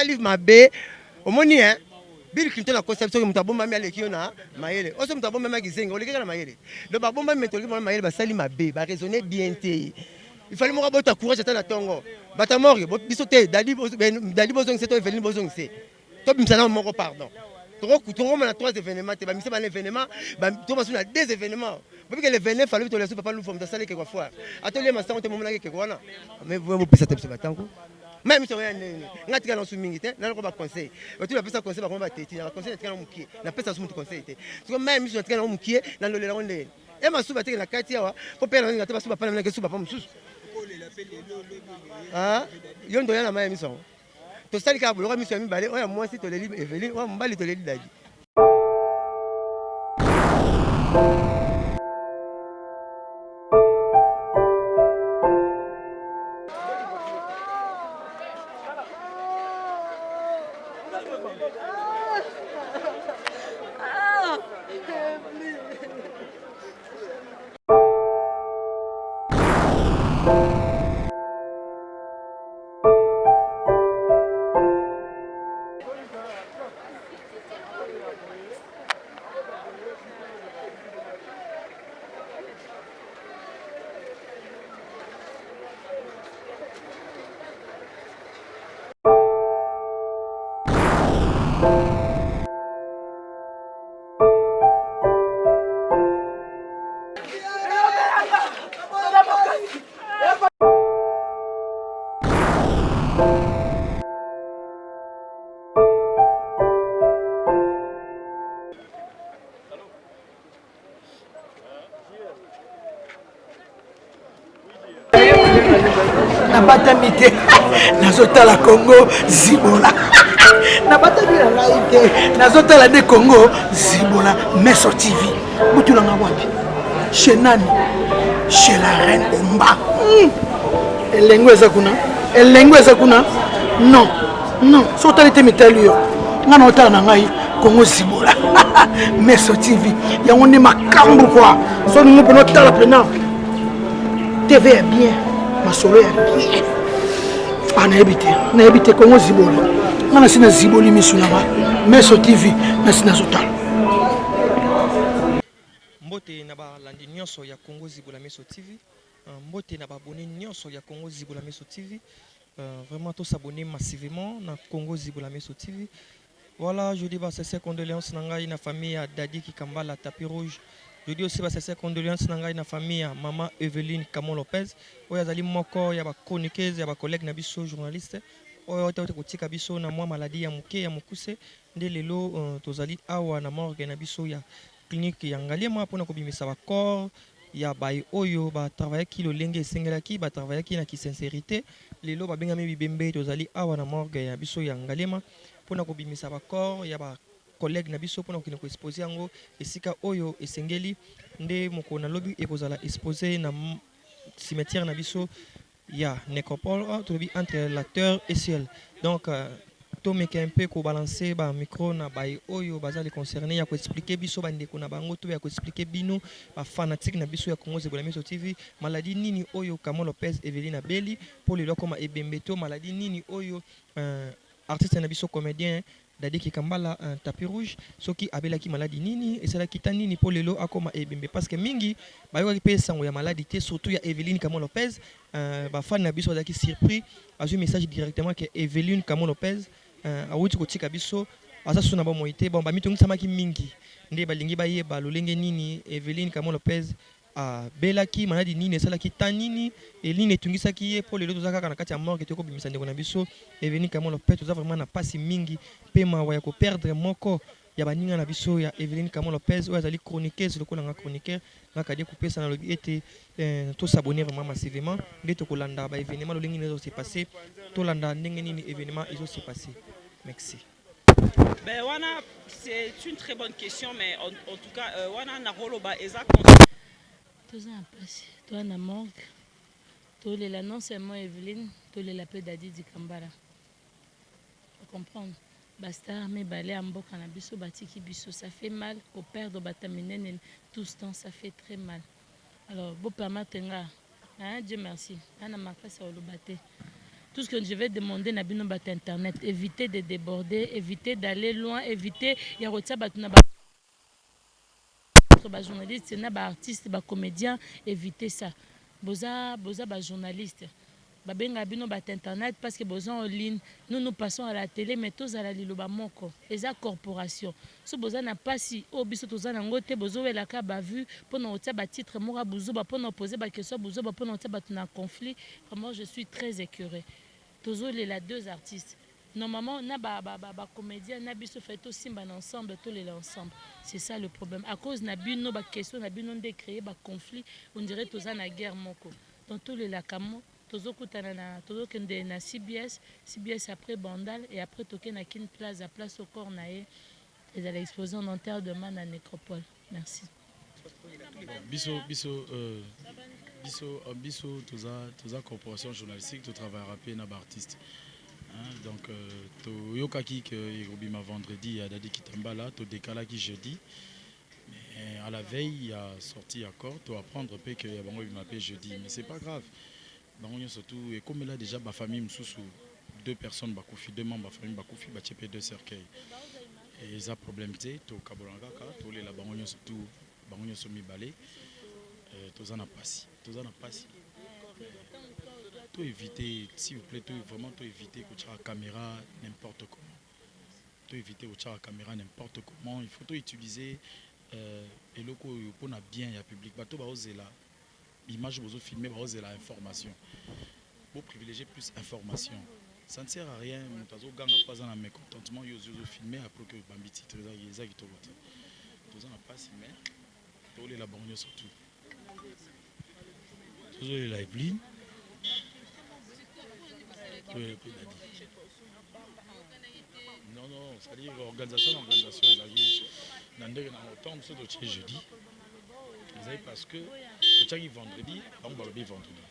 Livre ma bé au moni hein Bill Clinton la conception que mutabomba mi aleki na mayele oso mutabomba ma kizenga oleka na mayele donc ba bomba metoli na mayele ba sali ma bé ba raisonner bien té il fallait mo bota courage ata na tongo bata mort biso te dali bozong c'est to Evelyn bozong c'est to bimsana moko pardon on a 3 événements ba misa ba événement ba to basuna 2 événements parce que l'événement fallait to la soupe pas nous forme de salle quelque fois atelier ma santé mo na quelque wana mais vous pesa te batango même si on a un tika na sumingite na ko ba conseil ba tu la pesa conseil ba ko ba teti na conseil tika na mukie na pesa sumu conseil te so même si on tika na mukie na lolela onde e masuba tika na kati awa ko pela na ngata suba pa na ke suba pa mususu ah yondo yana ma émission to sali ka bulo ka mission mi bale oya moi si to leli Evelyn o mbali to leli dadi. Nabatami te nazotala Congo zibola nabatami na ngai te nazotala de Congo zibola Meso TV butulanga wapi chez nani chez la reine Omba elengo eza kuna non sotali te mitali yo nga na otala na ngai Congo zibola Meso TV yango nde makambo kwa so ningo pena otala pena TV est bien masolo ya bien na ebite Congo zibola ngana sina ziboli misunanga Meso TV na sina zotala mbote na ba landi nyonso ya Congo zibola Meso TV mbote na ba abonné nyonso ya Congo zibola Meso TV vraiment tous s'abonner massivement na Congo zibola Meso TV. Voilà, je dis ces condoléances nangai na famille à Dadi Kikambala tapis rouge. Je dis aussi ces condoléances nangai na famille à maman Evelyne Camon Lopez. Oya zali moko ya ba chroniqueuse ya ba collègue na biso journaliste. Oya ote kotika biso na mwa maladie ya muke ya mukuse nde lelo tozali awa na morgue na biso ya clinique ya Ngaliema pona ko bimisa ba corps ya bay oyo ba travailler ki lo lenge esengelaki ba travailler ki na ki sincérité lelo ba bengami bibembe tozali awa na morgue ya biso ya Ngaliema pona ko bimisa ba corps ya ba collègue na biso pona ko exposer yango esika oyo esengeli nde moko na lobi ekozala exposer na cimetière na biso ya nécropole tobi entre la terre et ciel donc to meke un peu ko balancer ba micro na bay oyo bazali concerné ya ko expliquer biso ba ndeko na bango to ya ko expliquer bino ba fanatique na biso ya Congo zibola Meso TV maladie nini oyo Camon Lopez Evelyn Abeli pour le lokoma ebembeto maladie nini oyo artiste na biso comédien Dadi Kikambala tapis rouge soki abelaki maladie nini esalaki ta nini pour lelo akoma ebembe parce que mingi bayoki pe sango ya maladie te surtout ya Evelyn Camon Lopez ba fan na biso bazaki surpris azu message directement que Evelyn Camon Lopez awuti kotika biso asa suna ba moité bon ba mitungisamaki mingi nde balingi bayeba lolenge nini Evelyn Camon Lopez belaki maladie nini esalaki ta nini eline etungisaki ye pour lelo tozaka kaka na kati ya morgue te ko bimisa ndeko na biso Evelyn Camon Lopez toza vraiment na pasi mingi pe mawa ya ko perdre moko ya baninga na biso ya Evelyn Camon Lopez oyo azali chroniqueuse lokola nga chroniqueur ngaka de kopesa na lobi ete to s'abonner vraiment massivement nde to kolanda ba événement lolingi nezo se passer to landa ndenge nini événement izo se passer. Merci. Ben wana c'est une très bonne question mais en tout cas wana na roloba exact tous en place toi na morgue tous les non seulement Evelyn tous les la peu Dadi Kikambala comprendre basta mais balé en mboka na biso batiki biso ça fait mal au perdre bataminene tout ce temps ça fait très mal alors beau permettre nga Hein, Dieu merci. Tout ce que je vais demander à Internet, évitez de déborder, évitez d'aller loin, évitez de journaliste, artiste, comédien, évitez ça. Boza journaliste. Babenga bino bat internet parce que besoin en ligne nous passons à la télé mais tous à la liloba moko eza corporation so boza na pasi o biso toza na ngote bozo wela ka ba vu pour na otia ba titre mora buzo ba pour na poser ba question buzo ba pour na otia ba na conflit. Vraiment je suis très écœurée tozo les deux artistes normalement na ba comédien na biso fait tout simba ensemble tous les ensemble. C'est ça le problème à cause na bino ba question na bino de créer ba conflit on dirait toza na guerre moko dans tous les lacamo tozokutana na tozokende na CBS après Bandal et après toke na kin place au corps nae et à l'exposition dentaire de man à Nécropole. Merci. Biso toza corporation journalistique to travaille rapé na ba artiste. Donc to yokaki que Robima vendredi a dadi kitambala to décalaki jeudi. Mais à la veille il a sorti accord to apprendre pe que bango m'appelle jeudi mais c'est pas grave. Surtout et comme là déjà ma famille msusu 2 personnes bakufi 2 membres de la famille bakufi ba tchepé 2 cercueils et ça problème té to kabolanga ka to les la bango surtout bango so mi balé to za na pasi to éviter s'il vous plaît to vraiment to éviter que tu as caméra n'importe comment to éviter que tu as caméra n'importe comment il faut to utiliser et le ko pour na bien ya public bato ba oser là image vous filmer vous la information pour privilégier plus information ça ne sert à rien mutazo ganga pas en mécontentement yo filmer après que bambiti très exact to vote tous en pas si mais tous les laborieux surtout tous les live ligne non ça dit organisation dans ndenge na automne ce dossier jeudi parce que le temps vendredi, on va le vendredi.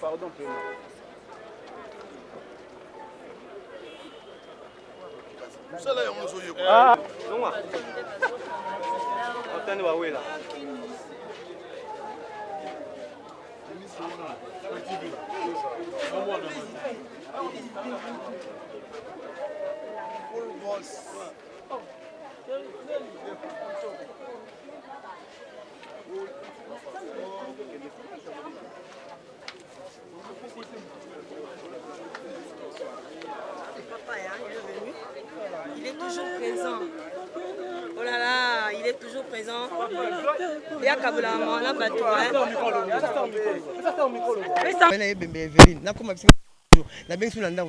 Pardon, ah, non. Attendez, oui là. Papa, hein, il est venu. Il est toujours présent. Oh là là, il est toujours présent. Il y a Kabula, on a battu. On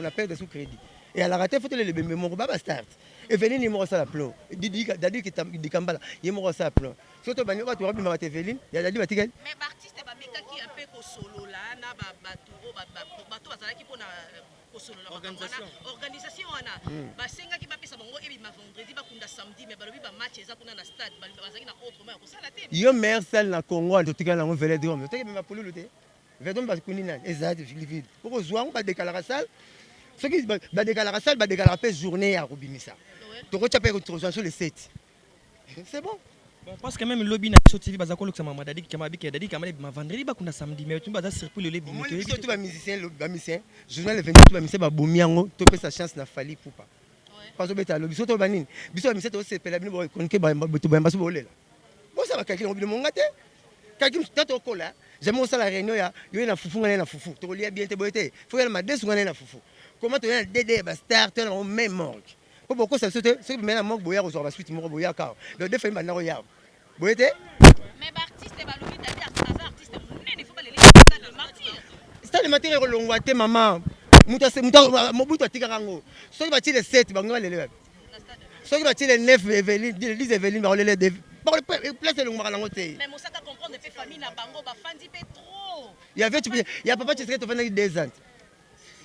a perdu sous crédit. Et à la raté, il faut que les bébés m'ont start. Et Evelyne, il m'a la plan. Dadi qui est Kambala, il m'a la plan. Surtout, tu vas voir Evelyne, il y a Dadi Batigal. Mais l'artiste est un peu solo là, na bateau qui pour organisation. Organisation on a. Senga qui va passer bango et ma vendredi ba kunda samedi mais balobi ba match eza kuna na stade ba bazaki na autrement ko sala te. Yo meilleur salle na Congo en tout cas na Vélodrome. Tu sais même pour le té. Vélodrome ba kunina exact vide. Pour jouer on va décaler la salle. Ce qui ba décaler la salle ba décaler la journée à Rubimisa. Tu retiens retrouver sur le 7. C'est bon. Parce que même le lobby na TV bazako loksa mama dadi kamabi ke dadi kamale ma vendredi ba kuna samedi mais tu baza circuler le bimi to tout ba musicien ba musicien journal le 28 ba musicien ba bomiango to pe sa chance na fali poupa parce que beta lobby soto ba nini biso ba musicien to se pela bino bo konke ba to ba mbaso bolela bo ça ba kakili ngobino mongate kakili tato kola jamais on sala réunion ya yo na fufu ngana na fufu to lia bien te boete faut ya ma desu ngana na fufu comment to ya DD ba star to na même morgue. Pourquoi ça saute ce que maintenant manque boya aux suite mo boya ka le défait maintenant ya boyete mais artiste ba lobi dadi artiste munene faut pas les stade de martyr stade de martyr rolongwa te maman muta mobutu atika kango soki bati le 7 bango lele soki bati le 9 Evelyne 10 Evelyne ba lele de place le ngwa lango te mais mosaka comprendre pe famille na bango ba fandi pe trop il y a papa tu serais to fanda 2 ans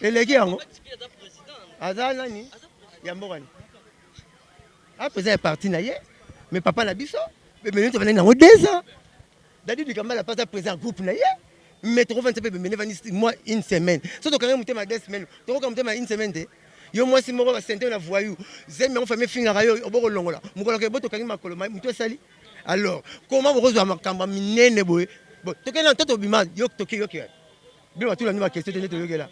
et les gars yango aza nani ya mbokani ah président est parti na ye mais papa na biso mais nous tu venir dans 2 ans Dadi du Kambala pas présent groupe na ye mais tu reviens peu mener moi une semaine surtout quand même monter ma 2 semaines tu reviens monter ma une semaine te yo moi si moko ba senté na voyou zemi on fait mes finga yo oboko longola mukolo ke boto kangi makolo muto sali alors comment vous rejoindre makamba minene boy bon to kena toto bima yo to ki yo ki bien tout la nuit ma question te yo là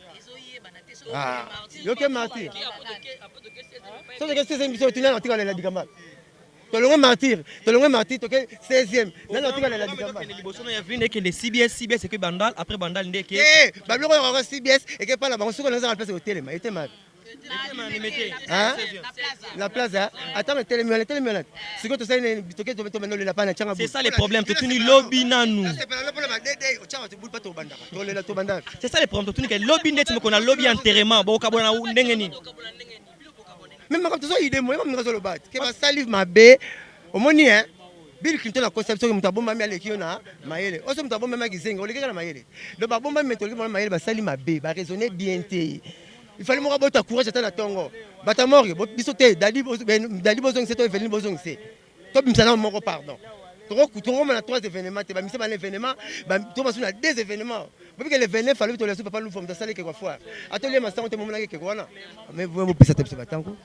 ah yo ke martyr so que c'est émission tu n'as pas la Dikambala Tolongwe martyr, to 16e. Nana tika la Dikambala. Liboso ya vinde que les CBS c'est que Bandal après Bandal ndeke. Eh, bablo ko CBS et que pas la banque sur la place hôtel mais était mal. La plaza. Attends mais télémion. C'est que tu sais bitoke to meno la pana changa. C'est ça le problème, tu tuni lobby nanu. C'est pas le problème dede o changa tu bul pas to banda. Tolela to banda. C'est ça le problème, tu tuni que lobby ndeti mo kona lobby enterrement bo kabona ndenge nini. Même quand tu as idée moi même ngazolo bat que ba salive mabe omoni hein Bill Clinton a conception que mutabomba mi aleki na mayele oso mutabomba ma gizenga olekeka na mayele donc ba bomba metoli na mayele ba sali mabe ba raisonner bien te il fallait mo rabota courage ata na tongo bata mort biso te dadi bozong c'est to Evelyne bozong c'est to bimsana moko pardon to na 3 événements te ba mise ba événement ba to ba na 2 événements parce que l'événement fallait to le papa lu forme de salle quelque fois atelier ma santé mo na quelque wana mais vous pesa te batango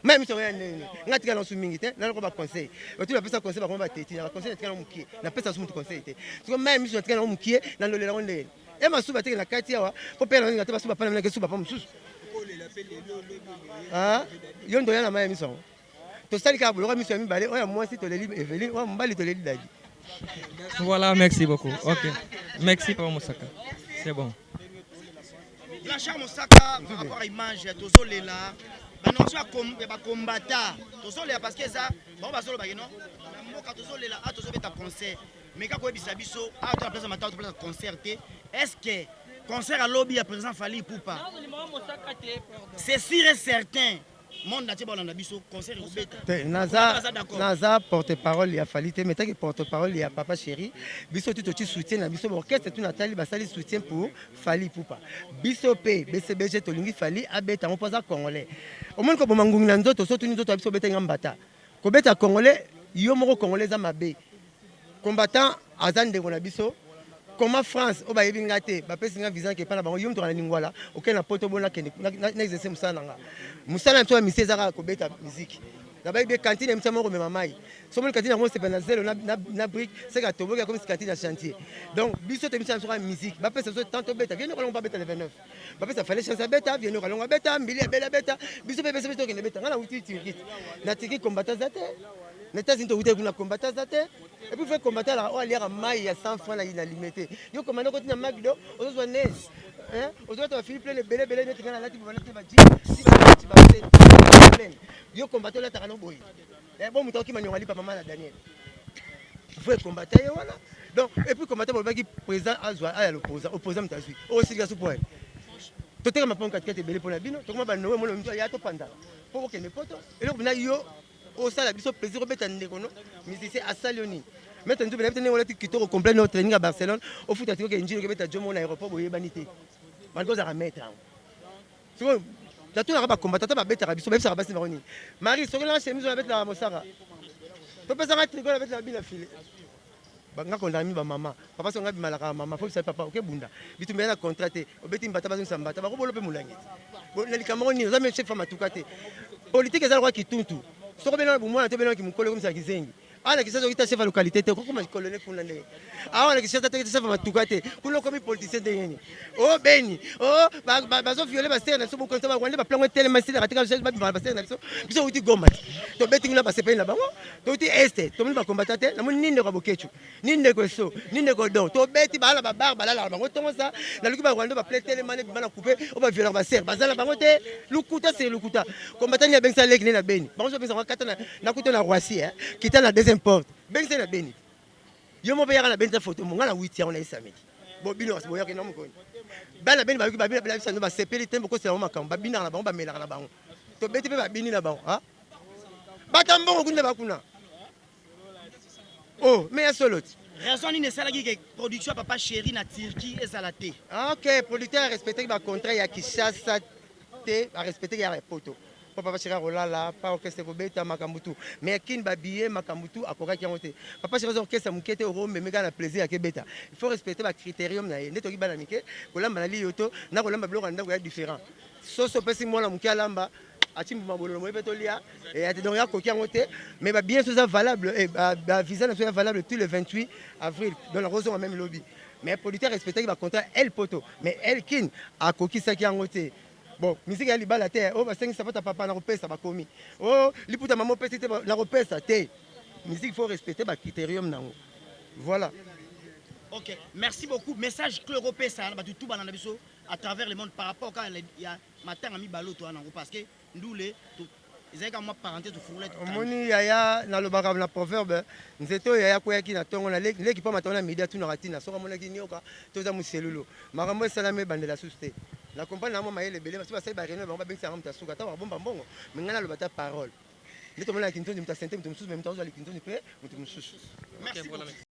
même si on a un tika na sumingité na ko ba conseil tu la pesa conseil ba ko ba teti na conseil tika na mukie na pesa sumu conseil te tu même si tika na mukie na lolela onde e masuba tika na kati awa po pela nga te basuba pana na ke suba pa mususu ah yondo yana ma émission to sali ka bulo ka mission mi balé oya moi si to leli Evelyne wa mbali to leli Dadi. Voilà, merci beaucoup. Ok, merci Papa Moussaka. C'est bon. Blanchard Moussaka, par rapport à l'image, tozolela, banonso ba combattant, tozolela parce que ça, bon bazolo ba non, mboka tozolela a tozobeta concert, mais quand koyebisa biso a to place matata to place concert, est-ce que concert à lobby à présent Fally Ipupa? C'est sûr et certain. Monde natie bolanda biso concert obeta. Naza porte-parole ya Fally te, mais tant que porte-parole ya Papa Chéri, biso tout tu soutien na biso orchestre tout Nathalie basali soutien pour Fally Ipupa. Biso pe BCBG tolingi Fally abeta on posa congolais. Au moins ko bomangungi na nzoto so tuni nzoto biso beta ngambata. Ko beta congolais yo moko congolais za mabe. Combattant azande ngona biso. Comment France o ba yebinga te ba pesi nga visa ke pana bango yum to na lingwala OK na poto bona ke na exercer musala nga musala mso mi sezaka ko beta musique na ba be cantine mso mo me mamai so mo cantine ngo se pena zelo na brique c'est ka toboka comme cantine na chantier donc biso te mso sur musique ba pesi so tanto beta viens ko ba beta le 29 ba pesi fallait chance beta viens ko longa beta mbili bela beta biso pe pesi to ke beta nga na uti tirikit na tiki combattant zate n'était pas une de combattre et puis faire combattre là on aller à maille à 100 francs là il a limité yo commando continue à McDo aux soit naisse hein aux autres Philippe les belé net kana là tu vas te bati si tu vas plein yo combattre là takano boy et bon muto ki manyo lipa maman la Daniel faut combattre yo voilà donc et puis combattre pour qui président azwa à l'opposant opposant mtazui au sika sous point to te kama pon 4 belé pour la bino to kama ba nowe mo mto ya to panda pour que ne poto et là on a yo au ça la biso plaisir obeta ndekono musicien asalioni mettre ndu bela tene wala kitoko complet no training à Barcelone au foot atiko ke njiro ke beta jomo na aéroport boye banité malko za remettre so la tout na ba combattant ba beta biso ba basi maroni Marie so la chemise on beta la mosara to pesa nga tricot la beta la bina file nga kondami ba mama papa so nga bimalaka mama faut que papa OK bunda bitumbe na contraté obeti mbata bazo sambata ba ko bolo pe mulangeti bon na likamoni za me chef fama tukate politique ezala kwa kituntu soko bena bumwana te bena ki mukolo comme ça kizengi ana kisazo kita chef localité te ko kuma colonel kuna le ana kisazo te chef matukate kuna komi politicien de yeni oh beni oh bazo violer ba serna so bokonta ba wande ba plan tele masila katika chef ba ba serna so biso uti goma to beti ngula ba sepena bango to uti este to mli ba combattant na mo ninde ko bokechu ninde ko so ninde ko don to beti ba la ba bar ba la bango to ça na luki ba wande ba plan tele mane ba na couper o ba violer ba ser ba zala bango te lukuta c'est lukuta combattant ya bengsa lek na beni bango so bengsa katana na kuto na Roissy kita na deuxième porte ben c'est la béni yo mo payaka na benza photo mo ngana 8 ya on a samedi bo bino bo yaka na mo koni bala beni ba bina bla bisa no ba sepeli tembo ko c'est mo makamba ba bina na bango ba melaka na bango to beti pe ba bini na bango ha batambo ko ba kuna oh mais solo raison ni nesala ki production Papa Chéri na Turquie ezalate OK producteur respecter ba contrat ya Kinshasa te ba respecter ya poto Papa Chéri rolala pas orchestre bobeta makambutu mais kin babie makambutu akoka ki ngote Papa Chéri orchestre mukete oro memeka na plaisir ya kebeta il faut respecter ba critérium na ye neto ki bana mike kolamba na li yoto na kolamba biloko ndako ya différent soso pesi mona mukia lamba achimbu mabolo mo epeto lia et ate donc ya koki ngote mais ba bien ça valable et ba visa na soit valable tous les 28 avril dans la raison même lobby mais producteur respecter ba contrat el poto mais el kin akoki ça ki ngote bon musique ya libala te oh ba sengi sapata papa na repesa ba komi oh liputa maman pesa te na repesa te musique faut respecter ba critérium nango voilà OK merci beaucoup message que repesa ba tout banana biso à travers le monde par rapport quand il y a matin ami balo to nango parce que ndoule ezali ka moi parenthèse de fourlette omoni yaya na lobaka na proverbe nzeto yaya ko yaki na tongo na leki pa matona media tu na ratina soka mona ki nyoka toza muselulu makambo esalame bandela suste la compagne na mama yele belé parce que ça ba réunion ba bengisa ngam tasuka ta bomba mbongo mais ngana lo bata parole ndito mona kinto ndimta sente mtu mususu même temps zo kinto ni pe mtu mususu merci.